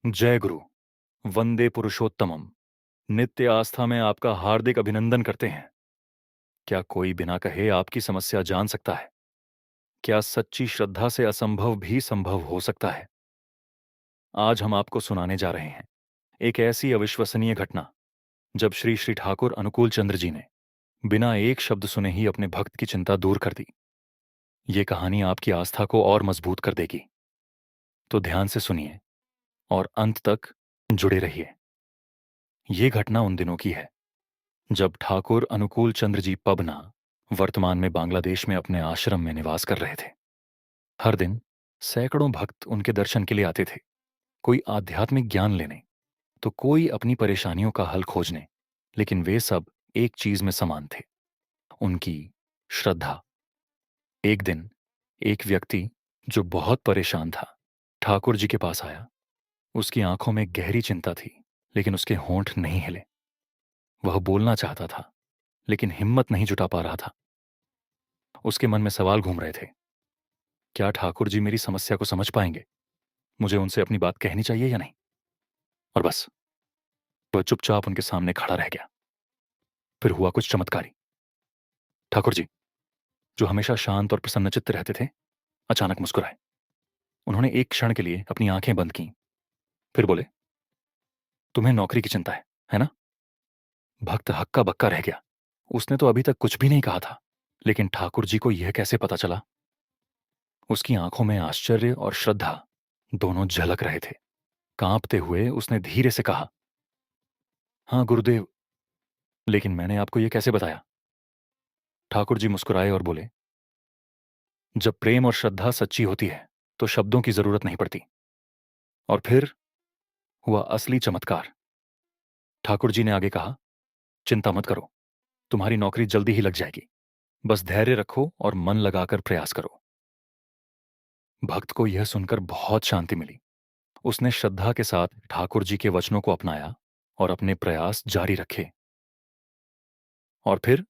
जय गुरु। वंदे पुरुषोत्तमम। नित्य आस्था में आपका हार्दिक अभिनंदन करते हैं। क्या कोई बिना कहे आपकी समस्या जान सकता है? क्या सच्ची श्रद्धा से असंभव भी संभव हो सकता है? आज हम आपको सुनाने जा रहे हैं एक ऐसी अविश्वसनीय घटना जब श्री श्री ठाकुर अनुकूल चंद्र जी ने बिना एक शब्द सुने ही अपने भक्त की चिंता दूर कर दी। ये कहानी आपकी आस्था को और मजबूत कर देगी। तो ध्यान से सुनिए और अंत तक जुड़े रहिए। ये घटना उन दिनों की है जब ठाकुर अनुकूल चंद्र जी पबना वर्तमान में बांग्लादेश में अपने आश्रम में निवास कर रहे थे। हर दिन सैकड़ों भक्त उनके दर्शन के लिए आते थे, कोई आध्यात्मिक ज्ञान लेने, तो कोई अपनी परेशानियों का हल खोजने। लेकिन वे सब एक चीज में समान थे, उनकी श्रद्धा। एक दिन एक व्यक्ति जो बहुत परेशान था ठाकुर जी के पास आया। उसकी आंखों में गहरी चिंता थी, लेकिन उसके होंठ नहीं हिले। वह बोलना चाहता था, लेकिन हिम्मत नहीं जुटा पा रहा था। उसके मन में सवाल घूम रहे थे, क्या ठाकुर जी मेरी समस्या को समझ पाएंगे? मुझे उनसे अपनी बात कहनी चाहिए या नहीं? और बस, वह चुपचाप उनके सामने खड़ा रह गया। फिर हुआ कुछ चमत्कारी। ठाकुर जी, जो हमेशा शांत और प्रसन्नचित्त रहते थे, अचानक मुस्कुराए। उन्होंने एक क्षण के लिए अपनी आंखें बंद की, फिर बोले, तुम्हें नौकरी की चिंता है ना? भक्त हक्का बक्का रह गया। उसने तो अभी तक कुछ भी नहीं कहा था, लेकिन ठाकुर जी को यह कैसे पता चला? उसकी आंखों में आश्चर्य और श्रद्धा दोनों झलक रहे थे। कांपते हुए उसने धीरे से कहा, हाँ गुरुदेव, लेकिन मैंने आपको यह कैसे बताया? ठाकुर जी मुस्कुराए और बोले, जब प्रेम और श्रद्धा सच्ची होती है तो शब्दों की जरूरत नहीं पड़ती। और फिर हुआ असली चमत्कार। ठाकुर जी ने आगे कहा, चिंता मत करो, तुम्हारी नौकरी जल्दी ही लग जाएगी। बस धैर्य रखो और मन लगाकर प्रयास करो। भक्त को यह सुनकर बहुत शांति मिली। उसने श्रद्धा के साथ ठाकुर जी के वचनों को अपनाया और अपने प्रयास जारी रखे। और फिर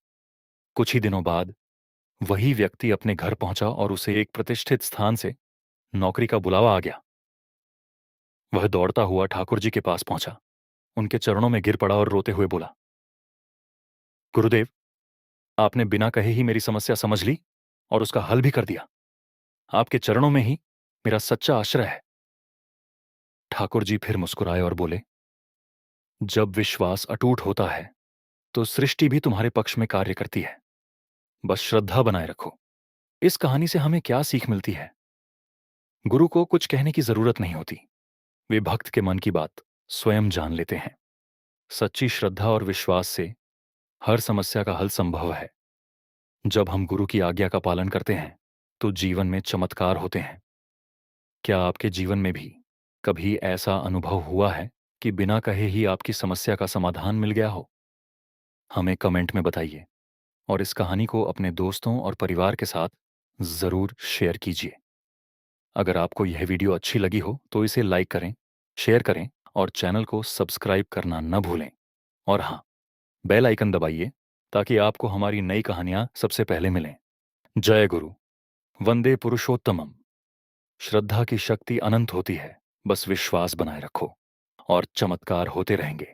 कुछ ही दिनों बाद वही व्यक्ति अपने घर पहुंचा और उसे एक प्रतिष्ठित स्थान से नौकरी का बुलावा आ गया। वह दौड़ता हुआ ठाकुर जी के पास पहुंचा, उनके चरणों में गिर पड़ा और रोते हुए बोला, गुरुदेव, आपने बिना कहे ही मेरी समस्या समझ ली और उसका हल भी कर दिया। आपके चरणों में ही मेरा सच्चा आश्रय है। ठाकुर जी फिर मुस्कुराए और बोले, जब विश्वास अटूट होता है तो सृष्टि भी तुम्हारे पक्ष में कार्य करती है। बस श्रद्धा बनाए रखो। इस कहानी से हमें क्या सीख मिलती है? गुरु को कुछ कहने की जरूरत नहीं होती, वे भक्त के मन की बात स्वयं जान लेते हैं। सच्ची श्रद्धा और विश्वास से हर समस्या का हल संभव है। जब हम गुरु की आज्ञा का पालन करते हैं तो जीवन में चमत्कार होते हैं। क्या आपके जीवन में भी कभी ऐसा अनुभव हुआ है कि बिना कहे ही आपकी समस्या का समाधान मिल गया हो? हमें कमेंट में बताइए और इस कहानी को अपने दोस्तों और परिवार के साथ जरूर शेयर कीजिए। अगर आपको यह वीडियो अच्छी लगी हो तो इसे लाइक करें, शेयर करें और चैनल को सब्सक्राइब करना न भूलें। और हाँ, बेल आइकन दबाइए ताकि आपको हमारी नई कहानियां सबसे पहले मिलें। जय गुरु। वंदे पुरुषोत्तमम। श्रद्धा की शक्ति अनंत होती है, बस विश्वास बनाए रखो और चमत्कार होते रहेंगे।